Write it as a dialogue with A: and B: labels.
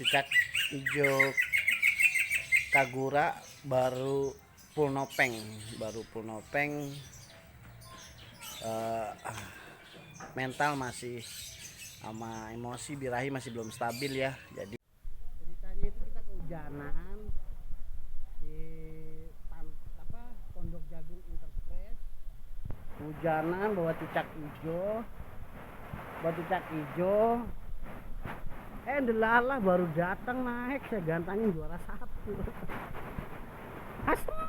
A: Cicak hijau kagura baru pulnopeng, mental masih sama emosi birahi masih belum stabil ya. Jadi ceritanya itu kita kehujanan di Pondok Jagung Enterprise, hujanan bawa cicak hijau. Delalah baru datang naik, saya gantangin juara 1. Asem